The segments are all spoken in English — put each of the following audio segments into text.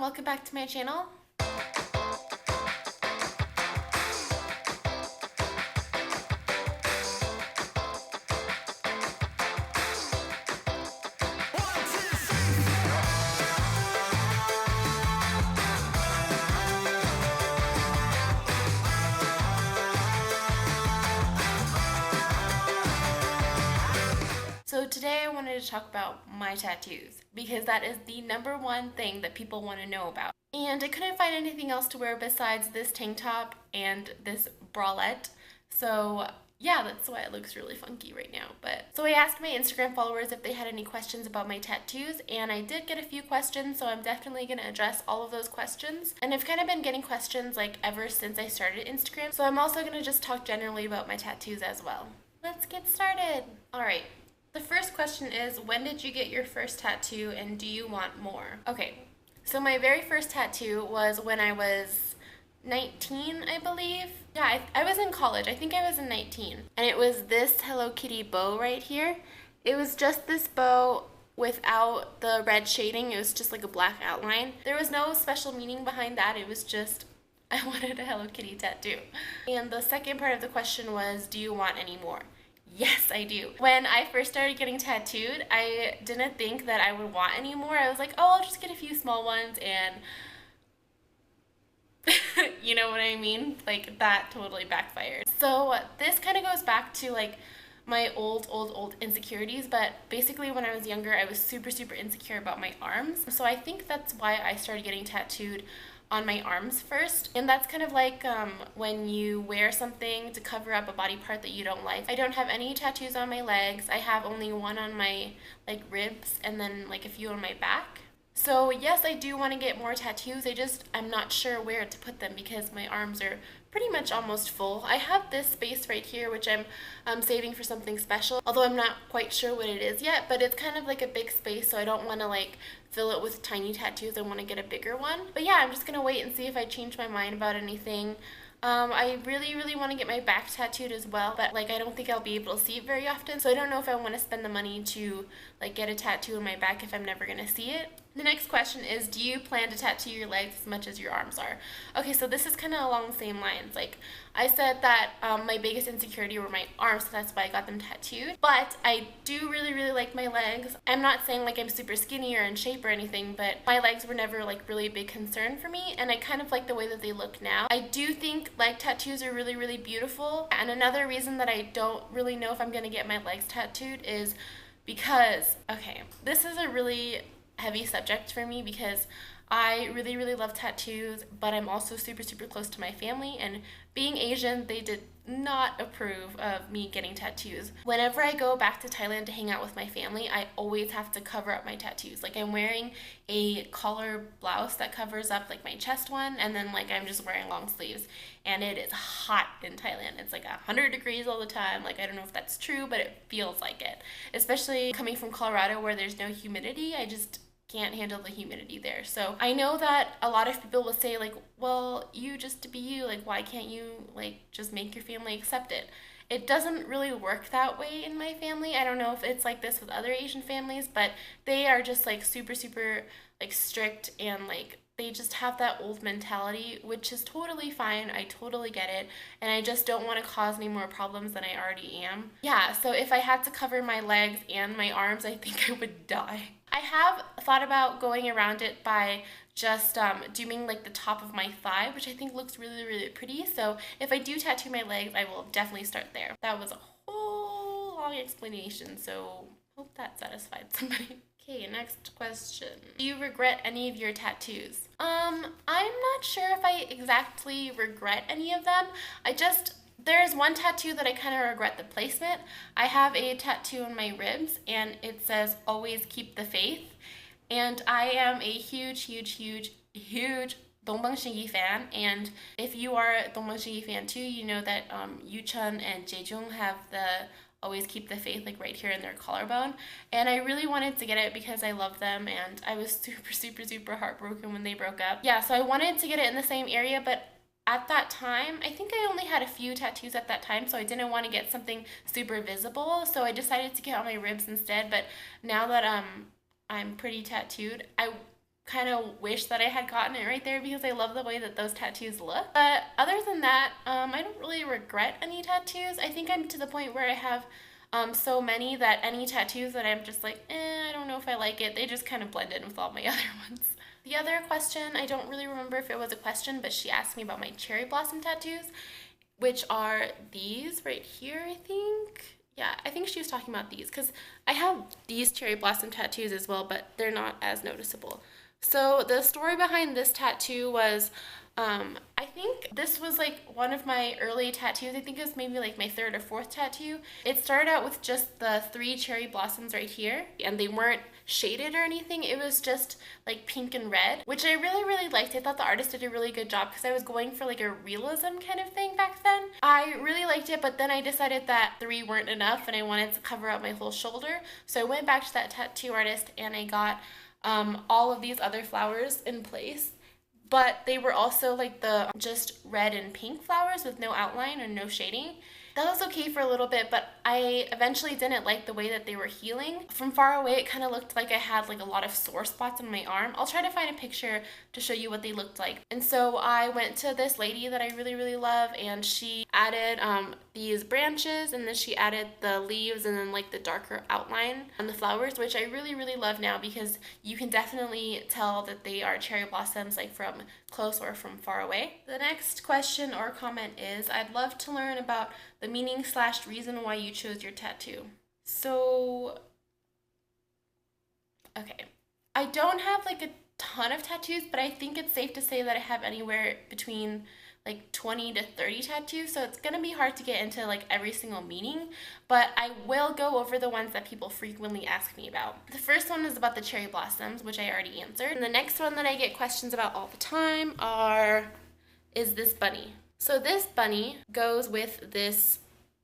welcome back to my channel. So today I wanted to talk about my tattoos because that is the number one thing that people want to know about. And I couldn't find anything else to wear besides this tank top and this bralette. So yeah, that's why it looks really funky right now. So I asked my Instagram followers if they had any questions about my tattoos, and I did get a few questions, so I'm definitely going to address all of those questions. And I've kind of been getting questions like ever since I started Instagram, so I'm also going to just talk generally about my tattoos as well. Let's get started. Alright. The first question is, when did you get your first tattoo and do you want more? Okay, so my very first tattoo was when I was 19, I believe. Yeah, I was in college. I think I was in 19. And it was this Hello Kitty bow right here. It was just this bow without the red shading. It was just like a black outline. There was no special meaning behind that. It was just, I wanted a Hello Kitty tattoo. And the second part of the question was, do you want any more? Yes, I do. When I first started getting tattooed, I didn't think that I would want any more. I was like, oh, I'll just get a few small ones and you know what I mean? Like, that totally backfired. So this kind of goes back to like my old insecurities, but basically when I was younger, I was super insecure about my arms. So I think that's why I started getting tattooed on my arms first. And that's kind of like when you wear something to cover up a body part that you don't like. I don't have any tattoos on my legs. I have only one on my like ribs and then like a few on my back. So yes, I do want to get more tattoos. I'm not sure where to put them because my arms are pretty much almost full. I have this space right here which I'm saving for something special, although I'm not quite sure what it is yet, but it's kind of like a big space, so I don't want to like fill it with tiny tattoos. I want to get a bigger one. But yeah, I'm just gonna wait and see if I change my mind about anything. I really want to get my back tattooed as well, but like I don't think I'll be able to see it very often, so I don't know if I want to spend the money to like get a tattoo on my back if I'm never gonna see it. The next question is, do you plan to tattoo your legs as much as your arms are? Okay, so this is kind of along the same lines. Like I said that my biggest insecurity were my arms, so that's why I got them tattooed. But I do really like my legs. I'm not saying like I'm super skinny or in shape or anything, but my legs were never like really a big concern for me, and I kind of like the way that they look now. I do think leg tattoos are really beautiful, and another reason that I don't really know if I'm gonna get my legs tattooed is because, okay, this is a really heavy subject for me because I really love tattoos, but I'm also super close to my family, and being Asian, they did not approve of me getting tattoos. Whenever I go back to Thailand to hang out with my family, I always have to cover up my tattoos. Like I'm wearing a collar blouse that covers up like my chest one, and then like I'm just wearing long sleeves, and it is hot in Thailand. It's like 100 degrees all the time. Like I don't know if that's true, but it feels like it. Especially coming from Colorado where there's no humidity, I just can't handle the humidity there. So I know that a lot of people will say like, well, you just be you, like why can't you like just make your family accept it? It doesn't really work that way in my family. I don't know if it's like this with other Asian families, but they are just like super like strict, and like they just have that old mentality, which is totally fine. I totally get it, and I just don't want to cause any more problems than I already am. Yeah, so if I had to cover my legs and my arms, I think I would die. I have thought about going around it by just doing like the top of my thigh, which I think looks really pretty. So if I do tattoo my legs, I will definitely start there. That was a whole long explanation, so hope that satisfied somebody. Okay, next question. Do you regret any of your tattoos? I'm not sure if I exactly regret any of them. There's one tattoo that I kind of regret the placement. I have a tattoo on my ribs, and it says, always keep the faith. And I am a huge Dongbang Shingi fan, and if you are a Dongbang Shingi fan too, you know that Yu-chun and Jae-jung have the always keep the faith like right here in their collarbone, and I really wanted to get it because I love them, and I was super heartbroken when they broke up. Yeah, so I wanted to get it in the same area, but at that time, I think I only had a few tattoos at that time, so I didn't want to get something super visible, so I decided to get on my ribs instead. But now that I'm pretty tattooed, I kind of wish that I had gotten it right there because I love the way that those tattoos look. But other than that, I don't really regret any tattoos. I think I'm to the point where I have so many that any tattoos that I'm just like, I don't know if I like it. They just kind of blend in with all my other ones. The other question, I don't really remember if it was a question, but she asked me about my cherry blossom tattoos, which are these right here, I think. Yeah, I think she was talking about these because I have these cherry blossom tattoos as well, but they're not as noticeable. So the story behind this tattoo was, I think this was like one of my early tattoos. I think it was maybe like my third or fourth tattoo. It started out with just the 3 cherry blossoms right here, and they weren't shaded or anything. It was just like pink and red, which I really, really liked. I thought the artist did a really good job because I was going for like a realism kind of thing back then. I really liked it, but then I decided that 3 weren't enough and I wanted to cover up my whole shoulder. So I went back to that tattoo artist and I got all of these other flowers in place, but they were also like the just red and pink flowers with no outline or no shading. That was okay for a little bit, but I eventually didn't like the way that they were healing. From far away, it kind of looked like I had like a lot of sore spots on my arm. I'll try to find a picture to show you what they looked like. And so I went to this lady that I really, really love, and she added these branches, and then she added the leaves and then like the darker outline on the flowers, which I really, really love now because you can definitely tell that they are cherry blossoms like from close or from far away. The next question or comment is, I'd love to learn about the meaning / reason why you chose your tattoo. So, okay. I don't have like a ton of tattoos, but I think it's safe to say that I have anywhere between like 20 to 30 tattoos, so it's gonna be hard to get into like every single meaning, but I will go over the ones that people frequently ask me about. The first one is about the cherry blossoms, which I already answered. And the next one that I get questions about all the time is this bunny. So this bunny goes with this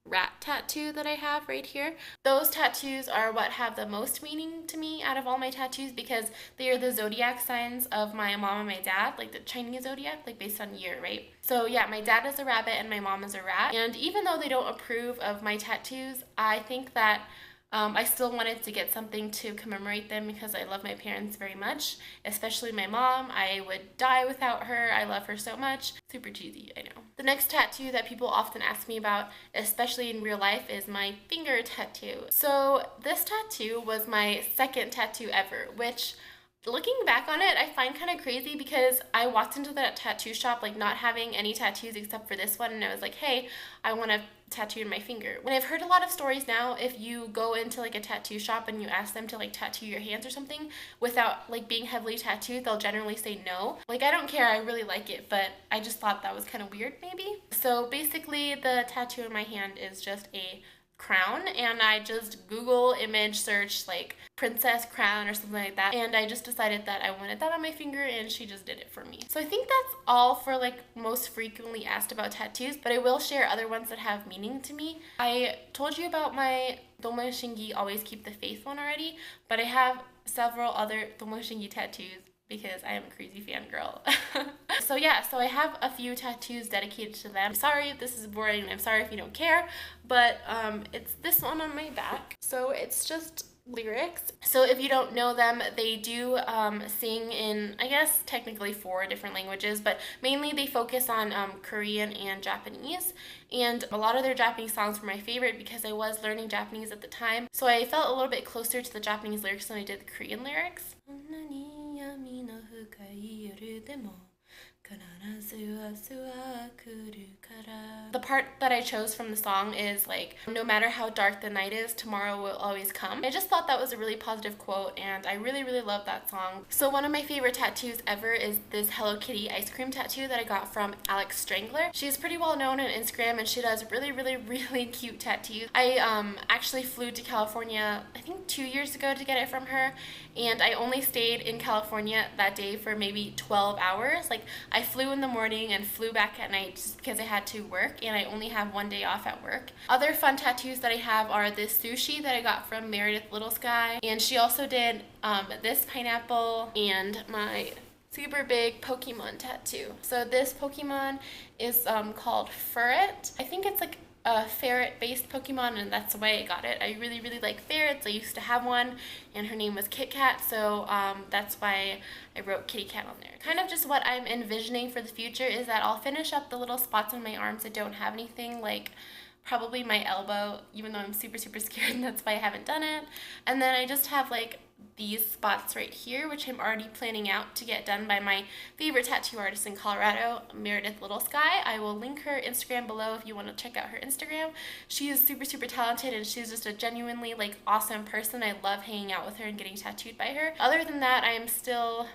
rat tattoo that I have right here. Those tattoos are what have the most meaning to me out of all my tattoos because they are the zodiac signs of my mom and my dad, like the Chinese zodiac, like based on year, right? So yeah, my dad is a rabbit and my mom is a rat. And even though they don't approve of my tattoos, I think that I still wanted to get something to commemorate them because I love my parents very much, especially my mom. I would die without her. I love her so much. Super cheesy, I know. The next tattoo that people often ask me about, especially in real life, is my finger tattoo. So this tattoo was my second tattoo ever, which looking back on it, I find kind of crazy because I walked into that tattoo shop like not having any tattoos except for this one, and I was like, hey, I want a tattoo in my finger. When I've heard a lot of stories now, if you go into like a tattoo shop and you ask them to like tattoo your hands or something without like being heavily tattooed, they'll generally say no. Like, I don't care, I really like it, but I just thought that was kind of weird maybe. So basically the tattoo in my hand is just a crown, and I just Google image search like princess crown or something like that, and I just decided that I wanted that on my finger, and she just did it for me. So I think that's all for like most frequently asked about tattoos, but I will share other ones that have meaning to me. I told you about my Tomo Shingi always keep the faith one already, but I have several other Tomo Shingi tattoos because I am a crazy fangirl. So yeah, so I have a few tattoos dedicated to them. I'm sorry if this is boring, and I'm sorry if you don't care, but it's this one on my back. So it's just lyrics. So if you don't know them, they do sing in, I guess, technically 4 different languages, but mainly they focus on Korean and Japanese. And a lot of their Japanese songs were my favorite because I was learning Japanese at the time. So I felt a little bit closer to the Japanese lyrics than I did the Korean lyrics. The part that I chose from the song is like, no matter how dark the night is, tomorrow will always come. I just thought that was a really positive quote, and I really, really love that song. So one of my favorite tattoos ever is this Hello Kitty ice cream tattoo that I got from Strangler. She's pretty well known on Instagram, and she does really, really, really cute tattoos. I actually flew to California, I think 2 years ago to get it from her, and I only stayed in California that day for maybe 12 hours. Like, I flew in the morning and flew back at night just because I had to work, and I only have 1 day off at work. Other fun tattoos that I have are this sushi that I got from Meredith Little Sky, and she also did this pineapple and my super big Pokemon tattoo. So this Pokemon is called Furret. I think it's like a ferret-based Pokemon, and that's why I got it. I really, really like ferrets. I used to have one, and her name was Kit Kat, so that's why I wrote Kitty Cat on there. Kind of just what I'm envisioning for the future is that I'll finish up the little spots on my arms that don't have anything, like probably my elbow, even though I'm super, super scared, and that's why I haven't done it. And then I just have like these spots right here, which I'm already planning out to get done by my favorite tattoo artist in Colorado, Meredith Little Sky. I will link her Instagram below if you want to check out her Instagram. She is super, super talented, and she's just a genuinely like awesome person. I love hanging out with her and getting tattooed by her. Other than that, I am still,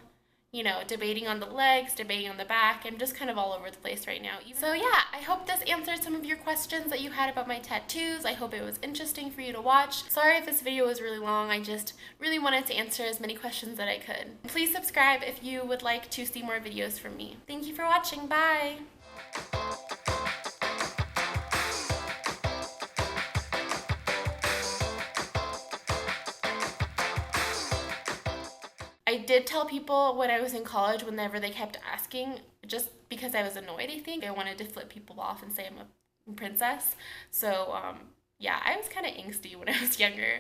you know, debating on the legs, debating on the back. I'm just kind of all over the place right now. So yeah, I hope this answered some of your questions that you had about my tattoos. I hope it was interesting for you to watch. Sorry if this video was really long. I just really wanted to answer as many questions that I could. Please subscribe if you would like to see more videos from me. Thank you for watching. Bye! I did tell people when I was in college, whenever they kept asking, just because I was annoyed, I think. I wanted to flip people off and say I'm a princess. So, yeah, I was kind of angsty when I was younger.